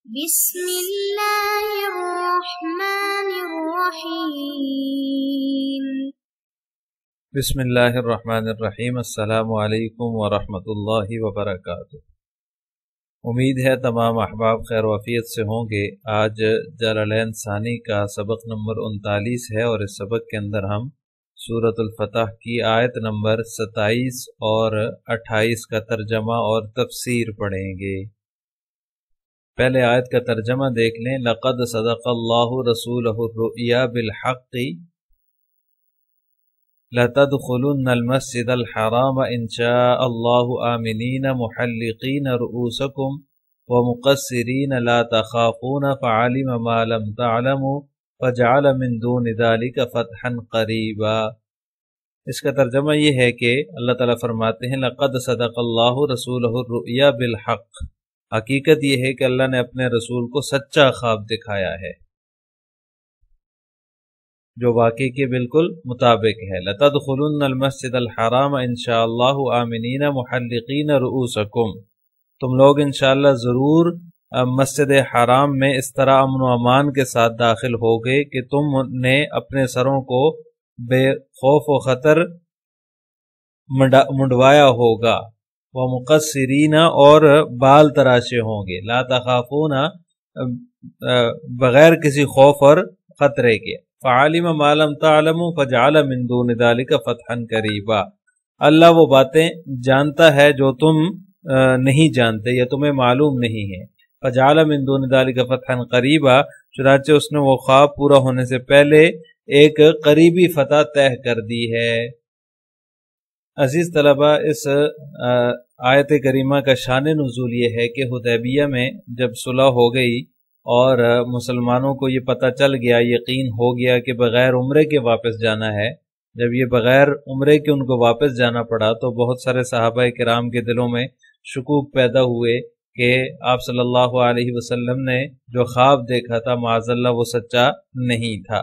بسم اللہ الرحمن الرحیم۔ بسم اللہ الرحمن الرحیم۔ السلام علیکم ورحمۃ اللہ وبرکاتہ۔ امید ہے تمام احباب خیر وعافیت سے ہوں گے۔ آج جلالین ثانی کا سبق نمبر 39 ہے اور اس سبق کے اندر ہم سورۃ الفتح کی آیت نمبر 27 اور 28 کا ترجمہ اور تفسیر پڑھیں گے۔ پہلے آیت کا ترجمہ دیکھ لیں۔ لقد صدق اللہ رسولہ الرؤیا بالحق لتدخلن المسجد الحرام ان شاء اللہ آمنین محلقین رؤوسکم ومقصرین لا تخافون فعلم ما لم تعلموا فجعل من دون ذلك فتحا قریبا۔ اس کا ترجمہ یہ ہے کہ اللہ تعالیٰ فرماتے ہیں لقد صدق اللہ رسولہ الرؤیا بالحق، حقیقت یہ ہے کہ اللہ نے اپنے رسول کو سچا خواب دکھایا ہے جو واقعے کے بالکل مطابق ہے۔ لَتَدْخُلُنَّ الْمَسْجِدَ الْحَرَامَ انشاءاللہ آمنین محلقین رؤوسکم، تم لوگ انشاءاللہ ضرور مسجد حرام میں اس طرح امن و امان کے ساتھ داخل ہوگے کہ تم نے اپنے سروں کو بے خوف و خطر منڈوایا ہوگا، ومقصرین اور بال تراشے ہوں گے، لا تخافون بغیر کسی خوف اور خطرے کے، فعلم ما لم تعلموا فجعل من دون ذلك فتحا قریبا، اللہ وہ باتیں جانتا ہے جو تم نہیں جانتے یا تمہیں معلوم نہیں ہے، فجعل من دون ذلك فتحا قریبا، چنانچہ اس نے وہ خواب پورا ہونے سے پہلے ایک قریبی فتح طے کر دی ہے۔ عزیز طلبہ، اس آیت کریمہ کا شان نزول یہ ہے کہ حدیبیہ میں جب صلح ہو گئی اور مسلمانوں کو یہ پتہ چل گیا، یقین ہو گیا کہ بغیر عمرے کے واپس جانا ہے، جب یہ بغیر عمرے کے ان کو واپس جانا پڑا تو بہت سارے صحابہ کرام کے دلوں میں شکوک پیدا ہوئے کہ آپ صلی اللہ علیہ وسلم نے جو خواب دیکھا تھا معاذ اللہ وہ سچا نہیں تھا،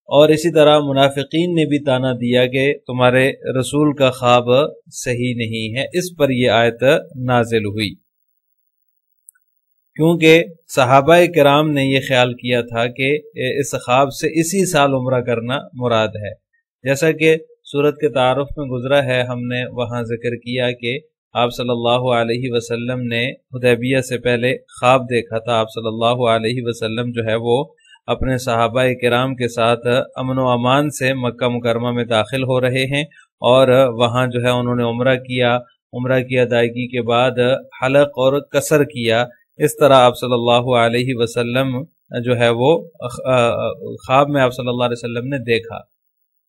اور اسی طرح منافقین نے بھی طعنہ دیا کہ تمہارے رسول کا خواب صحیح نہیں ہے۔ اس پر یہ آیت نازل ہوئی کیونکہ صحابہ کرام نے یہ خیال کیا تھا کہ اس خواب سے اسی سال عمرہ کرنا مراد ہے، جیسا کہ سورت کے تعارف میں گزرا ہے، ہم نے وہاں ذکر کیا کہ آپ صلی اللہ علیہ وسلم نے حدیبیہ سے پہلے خواب دیکھا تھا۔ آپ صلی اللہ علیہ وسلم جو ہے وہ اپنے صحابہ کرام کے ساتھ امن و امان سے مکہ مکرمہ میں داخل ہو رہے ہیں اور وہاں جو ہے انہوں نے عمرہ کی ادائیگی کے بعد حلق اور قصر کیا۔ اس طرح آپ صلی اللہ علیہ وسلم جو ہے وہ خواب میں آپ صلی اللہ علیہ وسلم نے دیکھا،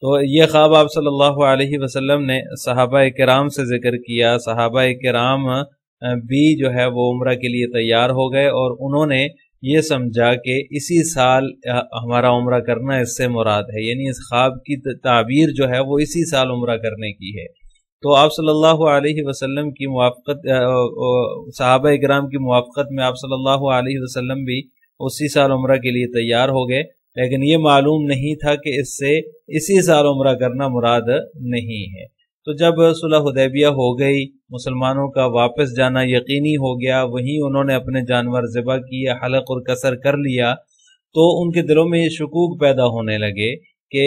تو یہ خواب آپ صلی اللہ علیہ وسلم نے صحابہ کرام سے ذکر کیا۔ صحابہ کرام بھی جو ہے وہ عمرہ کے لیے تیار ہو گئے اور انہوں نے یہ سمجھا کہ اسی سال ہمارا عمرہ کرنا اس سے مراد ہے، یعنی اس خواب کی تعبیر جو ہے وہ اسی سال عمرہ کرنے کی ہے۔ تو آپ صلی اللہ علیہ وسلم کی موافقت، صحابہ کرام کی موافقت میں آپ صلی اللہ علیہ وسلم بھی اسی سال عمرہ کے لیے تیار ہو گئے، لیکن یہ معلوم نہیں تھا کہ اس سے اسی سال عمرہ کرنا مراد نہیں ہے۔ تو جب صلح حدیبیہ ہو گئی، مسلمانوں کا واپس جانا یقینی ہو گیا، وہیں انہوں نے اپنے جانور ذبح کیے، حلق اور قصر کر لیا، تو ان کے دلوں میں یہ شکوک پیدا ہونے لگے کہ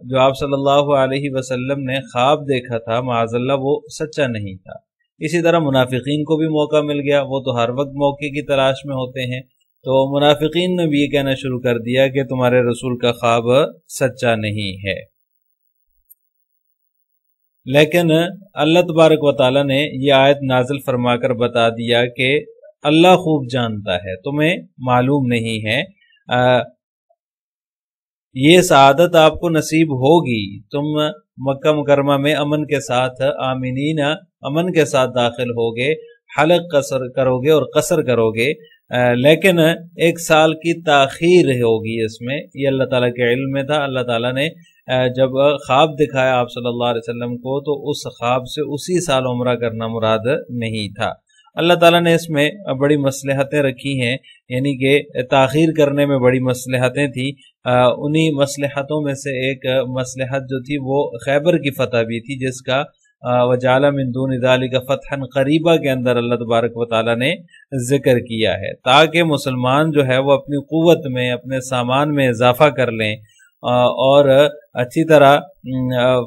جو آپ صلی اللہ علیہ وسلم نے خواب دیکھا تھا معاذ اللہ وہ سچا نہیں تھا۔ اسی طرح منافقین کو بھی موقع مل گیا، وہ تو ہر وقت موقع کی تلاش میں ہوتے ہیں، تو منافقین نے بھی یہ کہنا شروع کر دیا کہ تمہارے رسول کا خواب سچا نہیں ہے۔ لیکن اللہ تبارک و تعالیٰ نے یہ آیت نازل فرما کر بتا دیا کہ اللہ خوب جانتا ہے، تمہیں معلوم نہیں ہے، یہ سعادت آپ کو نصیب ہوگی، تم مکہ مکرمہ میں امن کے ساتھ آمنین امن کے ساتھ داخل ہوگے، حلق قصر کرو گے اور قصر کرو گے، لیکن ایک سال کی تاخیر ہوگی اس میں، یہ اللہ تعالیٰ کے علم میں تھا۔ اللہ تعالیٰ نے جب خواب دکھایا آپ صلی اللہ علیہ وسلم کو تو اس خواب سے اسی سال عمرہ کرنا مراد نہیں تھا۔ اللہ تعالیٰ نے اس میں بڑی مصلحتیں رکھی ہیں، یعنی کہ تاخیر کرنے میں بڑی مصلحتیں تھیں، انہی مصلحتوں میں سے ایک مصلحت جو تھی وہ خیبر کی فتح بھی تھی، جس کا وجعل من دون ذلک فتحا قریبا کے اندر اللہ تبارک و تعالیٰ نے ذکر کیا ہے، تاکہ مسلمان جو ہے وہ اپنی قوت میں، اپنے سامان میں اضافہ کر لیں اور اچھی طرح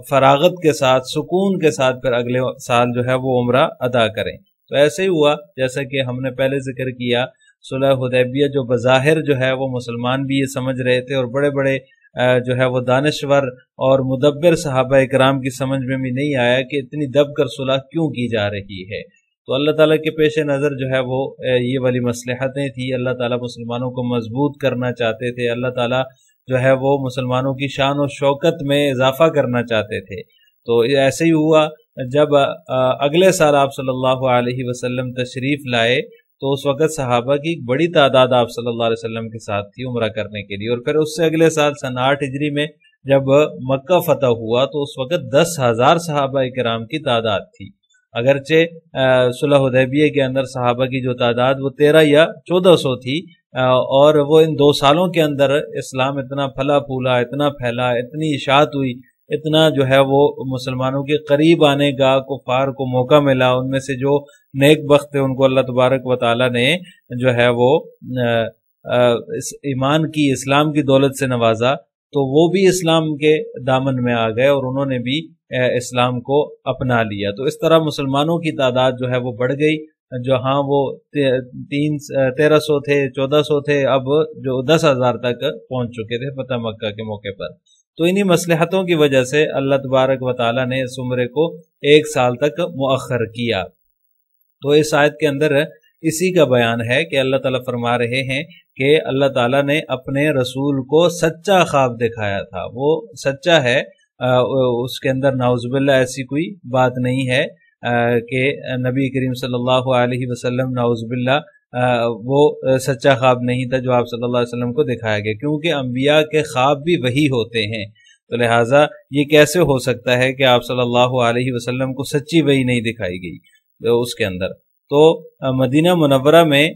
فراغت کے ساتھ، سکون کے ساتھ پھر اگلے سال جو ہے وہ عمرہ ادا کریں۔ تو ایسے ہی ہوا جیسا کہ ہم نے پہلے ذکر کیا، صلح حدیبیہ جو بظاہر جو ہے وہ مسلمان بھی یہ سمجھ رہے تھے، اور بڑے بڑے جو ہے وہ دانشور اور مدبر صحابہ اکرام کی سمجھ میں بھی نہیں آیا کہ اتنی دب کر صلح کیوں کی جا رہی ہے۔ تو اللہ تعالیٰ کے پیش نظر جو ہے وہ یہ والی مصلحتیں تھیں، اللہ تعالیٰ مسلمانوں کو مضبوط کرنا چاہتے تھے، اللہ تعالیٰ جو ہے وہ مسلمانوں کی شان و شوکت میں اضافہ کرنا چاہتے تھے۔ تو ایسے ہی ہوا جب اگلے سال آپ صلی اللہ علیہ وسلم تشریف لائے تو اس وقت صحابہ کی ایک بڑی تعداد آپ صلی اللہ علیہ وسلم کے ساتھ تھی عمرہ کرنے کے لیے، اور پھر اس سے اگلے سال سن 8 ہجری میں جب مکہ فتح ہوا تو اس وقت 10,000 صحابہ کرام کی تعداد تھی۔ اگرچہ صلح حدیبیہ کے اندر صحابہ کی جو تعداد وہ 13 یا 1400 تھی، اور وہ ان 2 سالوں کے اندر اسلام اتنا پھلا پھولا، اتنا پھیلا، اتنی اشاعت ہوئی، اتنا جو ہے وہ مسلمانوں کے قریب آنے کا کفار کو موقع ملا، ان میں سے جو نیک بخت تھے ان کو اللہ تبارک و تعالیٰ نے جو ہے وہ ایمان کی، اسلام کی دولت سے نوازا، تو وہ بھی اسلام کے دامن میں آ گئے اور انہوں نے بھی اسلام کو اپنا لیا۔ تو اس طرح مسلمانوں کی تعداد جو ہے وہ بڑھ گئی، جہاں وہ 1300 تھے، 1400 تھے، اب جو 10,000 تک پہنچ چکے تھے فتح مکہ کے موقع پر۔ تو انہی مصلحتوں کی وجہ سے اللہ تبارک و تعالیٰ نے اس عمرے کو 1 سال تک مؤخر کیا۔ تو اس آیت کے اندر اسی کا بیان ہے کہ اللہ تعالیٰ فرما رہے ہیں کہ اللہ تعالیٰ نے اپنے رسول کو سچا خواب دکھایا تھا، وہ سچا ہے، اس کے اندر نعوذ باللہ ایسی کوئی بات نہیں ہے کہ نبی کریم صلی اللہ علیہ وسلم نعوذ باللہ وہ سچا خواب نہیں تھا جو آپ صلی اللہ علیہ وسلم کو دکھایا گیا، کیونکہ انبیاء کے خواب بھی وہی ہوتے ہیں۔ تو لہٰذا یہ کیسے ہو سکتا ہے کہ آپ صلی اللہ علیہ وسلم کو سچی وحی نہیں دکھائی گئی اس کے اندر۔ تو مدینہ منورہ میں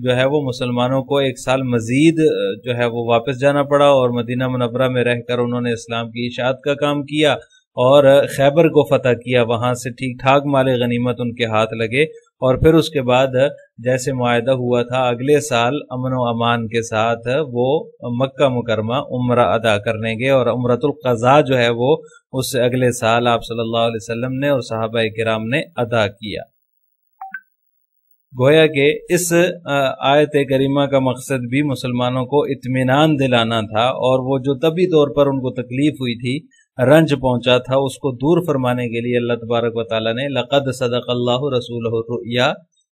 جو ہے وہ مسلمانوں کو 1 سال مزید جو ہے وہ واپس جانا پڑا، اور مدینہ منورہ میں رہ کر انہوں نے اسلام کی اشاعت کا کام کیا اور خیبر کو فتح کیا، وہاں سے ٹھیک ٹھاک مال غنیمت ان کے ہاتھ لگے، اور پھر اس کے بعد جیسے معاہدہ ہوا تھا اگلے سال امن و امان کے ساتھ وہ مکہ مکرمہ عمرہ ادا کرنے گئے، اور عمرۃ القضاء جو ہے وہ اس سے اگلے سال آپ صلی اللہ علیہ وسلم نے اور صحابہ کرام نے ادا کیا۔ گویا کہ اس آیت کریمہ کا مقصد بھی مسلمانوں کو اطمینان دلانا تھا، اور وہ جو طبی طور پر ان کو تکلیف ہوئی تھی، رنج پہنچا تھا، اس کو دور فرمانے کے لیے اللہ تبارک و تعالیٰ نے لقد صدق اللہ رسولہ الرؤیا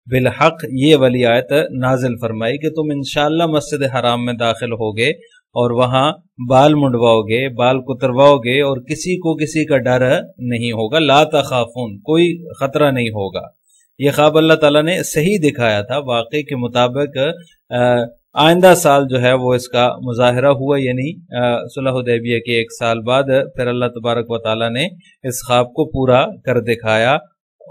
بالحق یہ والی آیت نازل فرمائی کہ تم انشاءاللہ مسجد حرام میں داخل ہوگے اور وہاں بال منڈواؤ گے، بال کترواؤ گے، اور کسی کو کسی کا ڈر نہیں ہوگا، لا تخافون، کوئی خطرہ نہیں ہوگا۔ یہ خواب اللہ تعالیٰ نے صحیح دکھایا تھا، واقعے کے مطابق آئندہ سال جو ہے وہ اس کا مظاہرہ ہوا، یعنی صلح حدیبیہ کے 1 سال بعد پھر اللہ تبارک و تعالیٰ نے اس خواب کو پورا کر دکھایا،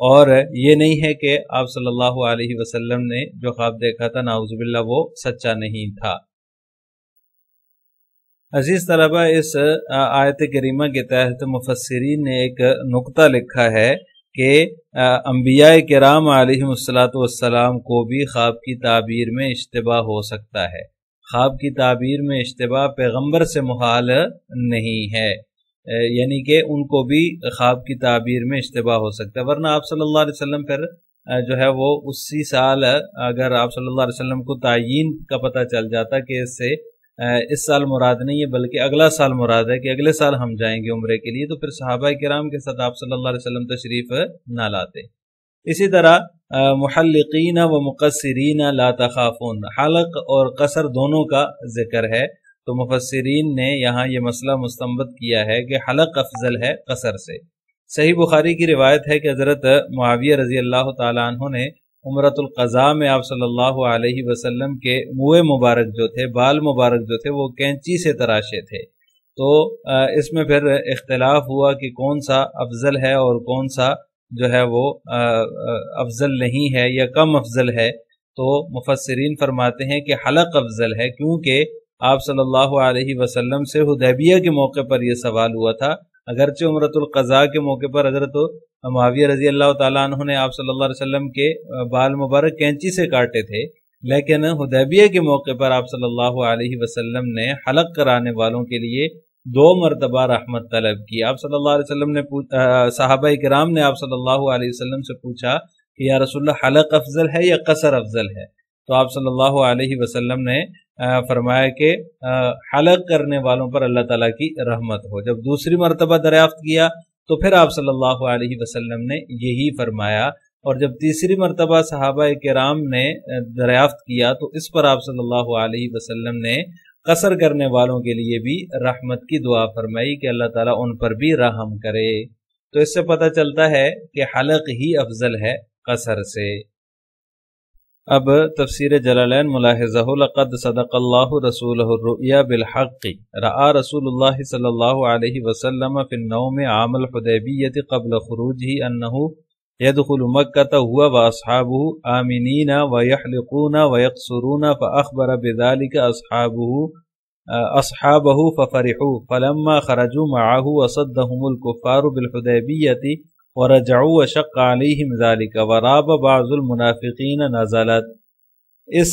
اور یہ نہیں ہے کہ آپ صلی اللہ علیہ وسلم نے جو خواب دیکھا تھا نعوذ باللہ وہ سچا نہیں تھا۔ عزیز طلبہ، اس آیت کریمہ کے تحت مفسرین نے ایک نقطہ لکھا ہے کہ انبیاء کرام علیہم السلام کو بھی خواب کی تعبیر میں اشتباہ ہو سکتا ہے۔ خواب کی تعبیر میں اشتباہ پیغمبر سے محال نہیں ہے، یعنی کہ ان کو بھی خواب کی تعبیر میں اشتباہ ہو سکتا ہے، ورنہ آپ صلی اللہ علیہ وسلم پھر جو ہے وہ اسی سال اگر آپ صلی اللہ علیہ وسلم کو تعیین کا پتہ چل جاتا کہ اس سال مراد نہیں ہے بلکہ اگلا سال مراد ہے کہ اگلے سال ہم جائیں گے عمرے کے لیے، تو پھر صحابہ کرام کے ساتھ آپ صلی اللہ علیہ وسلم تشریف نہ لاتے۔ اسی طرح محلقین و مقصرین لا تخافون، حلق اور قصر دونوں کا ذکر ہے، تو مفسرین نے یہاں یہ مسئلہ مستنبط کیا ہے کہ حلق افضل ہے قصر سے۔ صحیح بخاری کی روایت ہے کہ حضرت معاویہ رضی اللہ تعالیٰ عنہ نے عمرۃ القضاء میں آپ صلی اللہ علیہ وسلم کے منہ مبارک جو تھے، بال مبارک جو تھے، وہ کینچی سے تراشے تھے، تو اس میں پھر اختلاف ہوا کہ کون سا افضل ہے اور کون سا جو ہے وہ افضل نہیں ہے یا کم افضل ہے۔ تو مفسرین فرماتے ہیں کہ حلق افضل ہے، کیونکہ آپ صلی اللہ علیہ وسلم سے حدیبیہ کے موقع پر یہ سوال ہوا تھا، اگرچہ عمرۃ القضاء کے موقع پر حضرت معاویہ رضی اللہ تعالیٰ عنہ نے آپ صلی اللہ علیہ وسلم کے بال مبارک کینچی سے کاٹے تھے، لیکن حدیبیہ کے موقع پر آپ صلی اللہ علیہ وسلم نے حلق کرانے والوں کے لیے 2 مرتبہ رحمت طلب کی۔ آپ صلی اللہ علیہ وسلم نے صحابہ کرام نے آپ صلی اللہ علیہ وسلم سے پوچھا کہ یا رسول اللہ حلق افضل ہے یا قصر افضل ہے؟ تو آپ صلی اللہ علیہ وسلم نے فرمایا کہ حلق کرنے والوں پر اللہ تعالیٰ کی رحمت ہو۔ جب دوسری مرتبہ دریافت کیا تو پھر آپ صلی اللہ علیہ وسلم نے یہی فرمایا، اور جب تیسری مرتبہ صحابہ کرام نے دریافت کیا تو اس پر آپ صلی اللہ علیہ وسلم نے قصر کرنے والوں کے لیے بھی رحمت کی دعا فرمائی کہ اللہ تعالیٰ ان پر بھی رحم کرے۔ تو اس سے پتہ چلتا ہے کہ حلق ہی افضل ہے قصر سے۔ اب تفسیر جلالین ملاحظہ، لقد صدق اللہ رسولہ الرؤیا بالحق، رأى رسول اللہ صلی اللہ علیہ وسلم فی النوم عام الحدیبیۃ قبل خروجہ انہ يدخل مکۃ هو واصحابہ آمنین ویحلقون ویقصرون فاخبر بذلک اصحابہ ففرحوا فلما خرجوا معه وصدهم الكفار بالحدیبیۃ ورجعوا وشق علیہم ذلک وراب بعض المنافقین نزلت۔ اس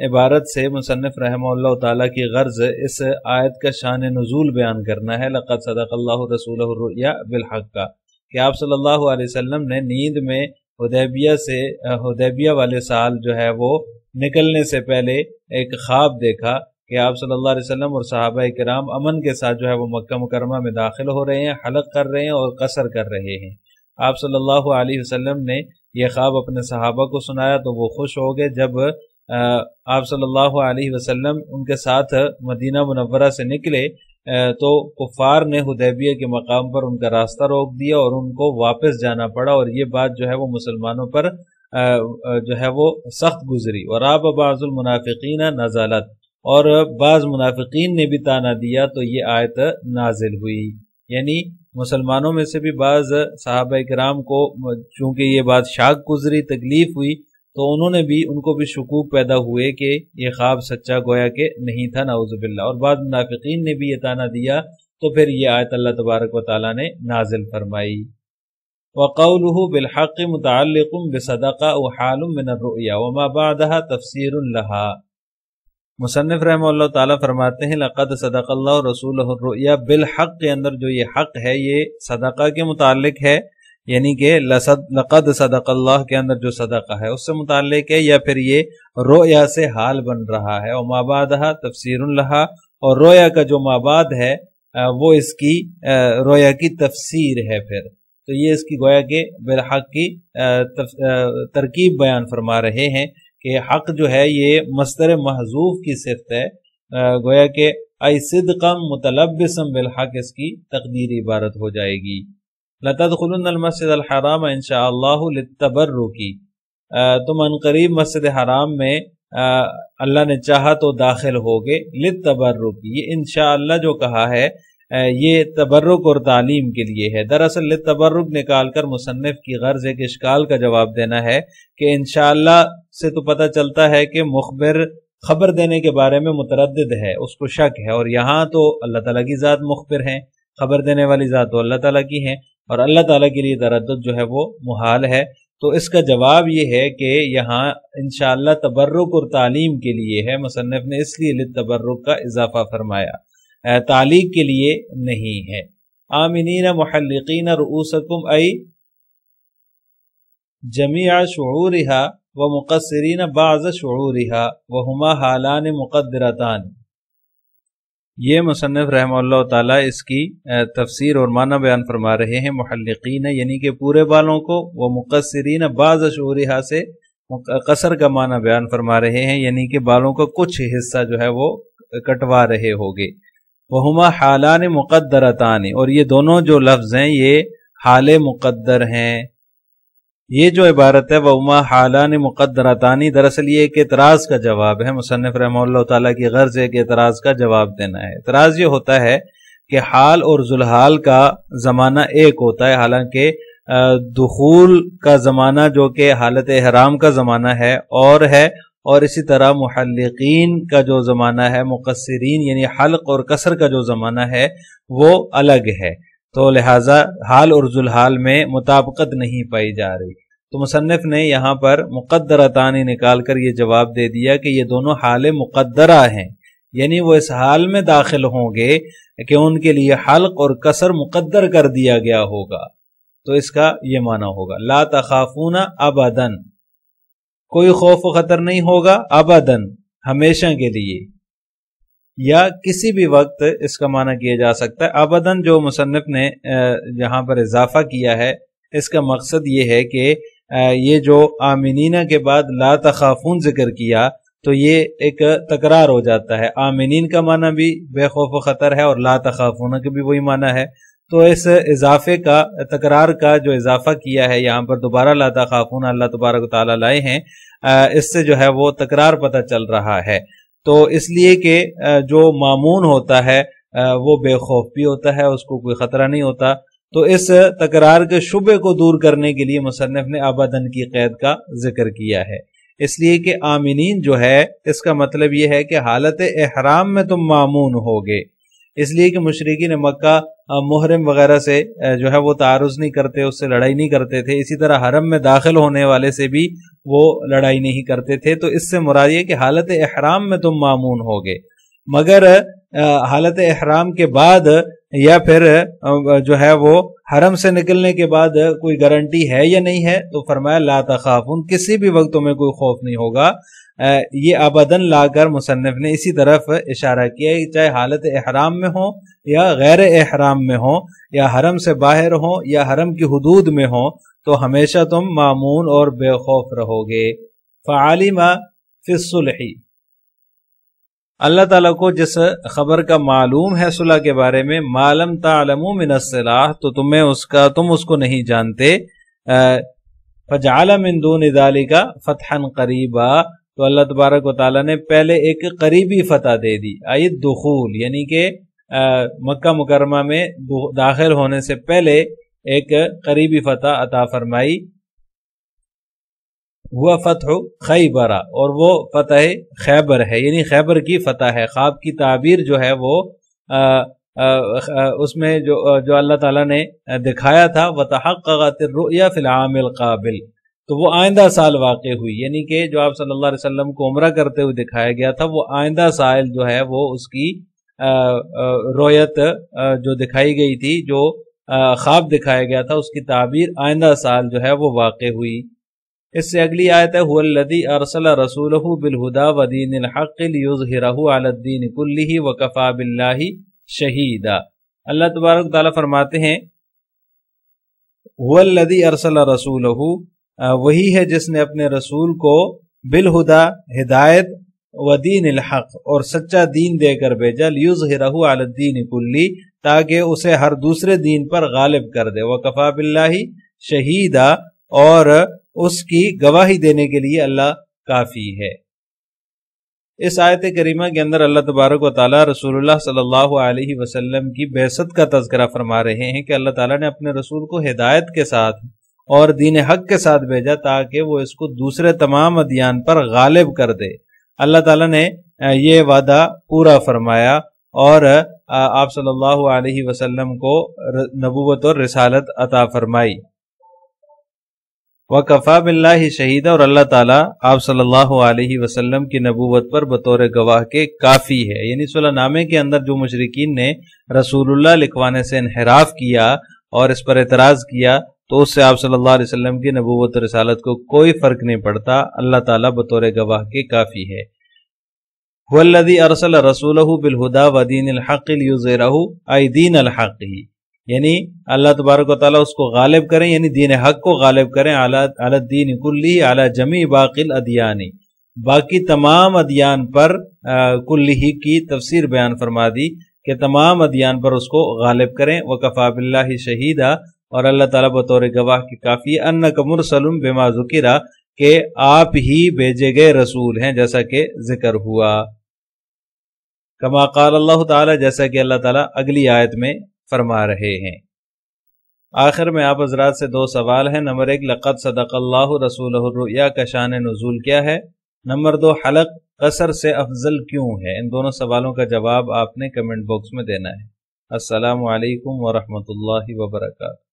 عبارت سے مصنف رحمہ اللہ تعالیٰ کی غرض اس آیت کا شان نزول بیان کرنا ہے، لقد صدق اللہ رسولہ الرؤیا بالحق کا، کہ آپ صلی اللہ علیہ وسلم نے نیند میں حدیبیہ والے سال جو ہے وہ نکلنے سے پہلے ایک خواب دیکھا کہ آپ صلی اللہ علیہ وسلم اور صحابہ کرام امن کے ساتھ جو ہے وہ مکہ مکرمہ میں داخل ہو رہے ہیں، حلق کر رہے ہیں اور قصر کر رہے ہیں۔ آپ صلی اللہ علیہ وسلم نے یہ خواب اپنے صحابہ کو سنایا تو وہ خوش ہو گئے۔ جب آپ صلی اللہ علیہ وسلم ان کے ساتھ مدینہ منورہ سے نکلے تو کفار نے حدیبیہ کے مقام پر ان کا راستہ روک دیا اور ان کو واپس جانا پڑا، اور یہ بات جو ہے وہ مسلمانوں پر جو ہے وہ سخت گزری۔ وراب بعض المنافقین نزلت، اور بعض منافقین نے بھی تانا دیا تو یہ آیت نازل ہوئی۔ یعنی مسلمانوں میں سے بھی بعض صحابہ کرام کو چونکہ یہ بات شاک گزری، تکلیف ہوئی، تو ان کو بھی شکوک پیدا ہوئے کہ یہ خواب سچا گویا کہ نہیں تھا، نعوذ باللہ، اور بعض منافقین نے بھی یہ تانا دیا، تو پھر یہ آیت اللہ تبارک و تعالیٰ نے نازل فرمائی۔ وقولہ بالحق متعلق بصدقہ وحال من الرؤیا وما بعدها تفسیر لها۔ مصنف رحمہ اللہ تعالیٰ فرماتے ہیں لقد صدق اللہ رسولہ الرؤیا بالحق کے اندر جو یہ حق ہے یہ صدقہ کے متعلق ہے، یعنی کہ لقد صدق اللہ کے اندر جو صدقہ ہے اس سے متعلق ہے، یا پھر یہ رؤیا سے حال بن رہا ہے، اور ما بعدها تفسیر لها، اور رؤیا کا جو ما بعد ہے وہ اس کی رؤیا کی تفسیر ہے۔ پھر تو یہ اس کی گویا کہ بالحق کی ترکیب بیان فرما رہے ہیں کہ حق جو ہے یہ مصدر محذوف کی صفت ہے، گویا کہ ای صدقا متلبسا بالحق اس کی تقدیری عبارت ہو جائے گی۔ لَتَدْخُلُنَّ الْمَسْجِدَ الْحَرَامَ انشاءاللہ لِلتَّبَرُّكِ، تم عنقریب مسجد حرام میں اللہ نے چاہا تو داخل ہوگے، لِلتَّبَرُّكِ، یہ انشاءاللہ جو کہا ہے یہ تبرک اور تعلیم کے لیے ہے۔ دراصل لِلتَّبَرُّك نکال کر مصنف کی غرض ایک اشکال کا جواب دینا ہے کہ انشاءاللہ سے تو پتہ چلتا ہے کہ مخبر خبر دینے کے بارے میں متردد ہے، اس کو شک ہے، اور یہاں تو اللہ تعالیٰ کی ذات مخبر ہیں، خبر دینے والی ذات تو اللہ تعالیٰ کی ہیں، اور اللہ تعالیٰ کے لیے تردد جو ہے وہ محال ہے۔ تو اس کا جواب یہ ہے کہ یہاں انشاءاللہ تبرک اور تعلیم کے لیے ہے، مصنف نے اس لیے للتبرک کا اضافہ فرمایا، تعلیق کے لیے نہیں ہے۔ آمنین محلقین رؤوسکم ای جمیع شعورها ومقصرین بعض شعورها وہما حالان مقدرتان۔ یہ مصنف رحمہ اللہ تعالیٰ اس کی تفسیر اور معنی بیان فرما رہے ہیں، محلقین یعنی کہ پورے بالوں کو، وہ مقصرین بعض شعورها سے قصر کا معنی بیان فرما رہے ہیں، یعنی کہ بالوں کا کچھ حصہ جو ہے وہ کٹوا رہے ہوگے۔ وہما حالان مقدرتان، اور یہ دونوں جو لفظ ہیں یہ حال مقدر ہیں۔ یہ جو عبارت ہے وہما حالان مقدرتانی، دراصل یہ ایک اعتراض کا جواب ہے، مصنف رحمہ اللہ تعالیٰ کی غرض ایک اعتراض کا جواب دینا ہے۔ اعتراض یہ ہوتا ہے کہ حال اور ذوالحال کا زمانہ ایک ہوتا ہے، حالانکہ دخول کا زمانہ جو کہ حالت احرام کا زمانہ ہے اور اسی طرح محلقین کا جو زمانہ ہے، مقصرین یعنی حلق اور قصر کا جو زمانہ ہے وہ الگ ہے۔ تو لہٰذا حال اور ذوالحال میں مطابقت نہیں پائی جا رہی۔ تو مصنف نے یہاں پر مقدرتانی نکال کر یہ جواب دے دیا کہ یہ دونوں حال مقدرہ ہیں، یعنی وہ اس حال میں داخل ہوں گے کہ ان کے لیے حلق اور کسر مقدر کر دیا گیا ہوگا۔ تو اس کا یہ معنی ہوگا لا تخافون ابداً، کوئی خوف و خطر نہیں ہوگا، ابداً ہمیشہ کے لیے، یا کسی بھی وقت اس کا معنی کیا جا سکتا ہے۔ ابداً جو مصنف نے یہاں پر اضافہ کیا ہے، اس کا مقصد یہ ہے کہ یہ جو آمنین کے بعد لا تخافون ذکر کیا تو یہ ایک تکرار ہو جاتا ہے۔ آمنین کا معنی بھی بے خوف و خطر ہے اور لا تخافون کا بھی وہی معنی ہے، تو اس اضافے کا تکرار کا جو اضافہ کیا ہے یہاں پر دوبارہ لا تخافون اللہ تبارک و تعالیٰ لائے ہیں، اس سے جو ہے وہ تکرار پتہ چل رہا ہے۔ تو اس لیے کہ جو مامون ہوتا ہے وہ بے خوف بھی ہوتا ہے، اس کو کوئی خطرہ نہیں ہوتا، تو اس تکرار کے شبے کو دور کرنے کے لیے مصنف نے ابداً کی قید کا ذکر کیا ہے۔ اس لیے کہ آمنین جو ہے اس کا مطلب یہ ہے کہ حالت احرام میں تم مامون ہوگے، اس لیے کہ مشرکین مکہ محرم وغیرہ سے جو ہے وہ تعارض نہیں کرتے، اس سے لڑائی نہیں کرتے تھے، اسی طرح حرم میں داخل ہونے والے سے بھی وہ لڑائی نہیں کرتے تھے۔ تو اس سے مراد یہ کہ حالت احرام میں تم مامون ہوگے، مگر حالت احرام کے بعد یا پھر جو ہے وہ حرم سے نکلنے کے بعد کوئی گارنٹی ہے یا نہیں ہے، تو فرمایا لا تخافون، کسی بھی وقت تمہیں کوئی خوف نہیں ہوگا۔ یہ ابداً لا کر مصنف نے اسی طرف اشارہ کیا کہ چاہے حالت احرام میں ہو یا غیر احرام میں ہو، یا حرم سے باہر ہو یا حرم کی حدود میں ہو، تو ہمیشہ تم مامون اور بے خوف رہو گے۔ فعلم فی الصلح، اللہ تعالیٰ کو جس خبر کا معلوم ہے صلح کے بارے میں، ما لم تعلموا من الصلاح، تو تم اس کو نہیں جانتے، فجعل من دون ذلك فتحا قریبا، تو اللہ تبارک و تعالیٰ نے پہلے ایک قریبی فتح دے دی، آیت دخول، یعنی کہ مکہ مکرمہ میں داخل ہونے سے پہلے ایک قریبی فتح عطا فرمائی، ہوا فتح خیبر، اور وہ فتح خیبر ہے، یعنی خیبر کی فتح ہے۔ خواب کی تعبیر جو ہے وہ اس میں جو اللہ تعالیٰ نے دکھایا تھا وَتَحَقَّقَتِ الرُّؤْيَا فِي الْعَامِ الْقَابِلِ، تو وہ آئندہ سال واقع ہوئی، یعنی کہ جو آپ صلی اللہ علیہ وسلم کو عمرہ کرتے ہوئے دکھایا گیا تھا، وہ آئندہ سال جو ہے وہ اس کی رویت جو دکھائی گئی تھی، جو خواب دکھایا گیا تھا، اس کی تعبیر آئندہ سال جو ہے وہ واقع ہوئی۔ اس سے اگلی آیت ہے هُوَ الَّذِي أَرْسَلَ رَسُولَهُ بِالْهُدَى وَدِينِ الْحَقِّ لِيُظْهِرَهُ عَلَى الدِّينِ كُلِّهِ وَكَفَى بِاللَّهِ شَهِيدًا۔ اللہ تبارک تعالیٰ فرماتے ہیں هُوَ الَّذِي أَرْسَلَ رَسُولَهُ، وہی ہے جس نے اپنے رسول کو بالہدى ہدایت، ودین الحق اور سچا دین دے کر بھیجا، لِيُظْهِرَهُ عَلَى الدِّينِ كُلِّهِ تاکہ اسے ہر دوسرے دین پر غالب کر دے، وَكَفَى بِاللَّهِ شَهِيدًا، اور اس کی گواہی دینے کے لیے اللہ کافی ہے۔ اس آیت کریمہ کے اندر اللہ تبارک و تعالیٰ رسول اللہ صلی اللہ علیہ وسلم کی بعثت کا تذکرہ فرما رہے ہیں کہ اللہ تعالیٰ نے اپنے رسول کو ہدایت کے ساتھ اور دین حق کے ساتھ بھیجا تاکہ وہ اس کو دوسرے تمام ادیان پر غالب کر دے۔ اللہ تعالیٰ نے یہ وعدہ پورا فرمایا اور آپ صلی اللہ علیہ وسلم کو نبوت اور رسالت عطا فرمائی۔ وَكَفَى بِاللَّهِ شَهِيدًا، اور اللہ تعالیٰ آپ صلی اللہ علیہ وسلم کی نبوت پر بطور گواہ کے کافی ہے۔ یعنی صلح نامے کے اندر جو مشرکین نے رسول اللہ لکھوانے سے انحراف کیا اور اس پر اعتراض کیا، تو اس سے آپ صلی اللہ علیہ وسلم کی نبوت اور رسالت کو کوئی فرق نہیں پڑتا، اللہ تعالیٰ بطور گواہ کے کافی ہے۔ هُوَ الَّذِي أَرْسَلَ رَسُولَهُ بِالْهُدَى وَدِينِ الْحَقِّ لِيُظْهِرَهُ أَيْ دِينَ الْحَقِّ، یعنی اللہ تبارک و تعالیٰ اس کو غالب کریں، یعنی دین حق کو غالب کریں، علی الدین کلی، علی جمیع باقی الادیان، باقی تمام ادیان پر، کلی کی تفسیر بیان فرما دی کہ تمام ادیان پر اس کو غالب کریں۔ وکفا باللہ شہیدا، اور اللہ تعالیٰ بطور گواہ کی کافی، انک مرسل بما ذکر، کہ آپ ہی بھیجے گئے رسول ہیں جیسا کہ ذکر ہوا، کما قال اللہ تعالیٰ، جیسا کہ اللہ تعالیٰ اگلی آیت میں فرما رہے ہیں۔ آخر میں آپ حضرات سے دو سوال ہیں۔ نمبر 1، لقد صدق اللہ رسولہ الرؤیا کا شان نزول کیا ہے؟ نمبر 2، حلق قصر سے افضل کیوں ہے؟ ان دونوں سوالوں کا جواب آپ نے کمنٹ باکس میں دینا ہے۔ السلام علیکم ورحمۃ اللہ وبرکاتہ۔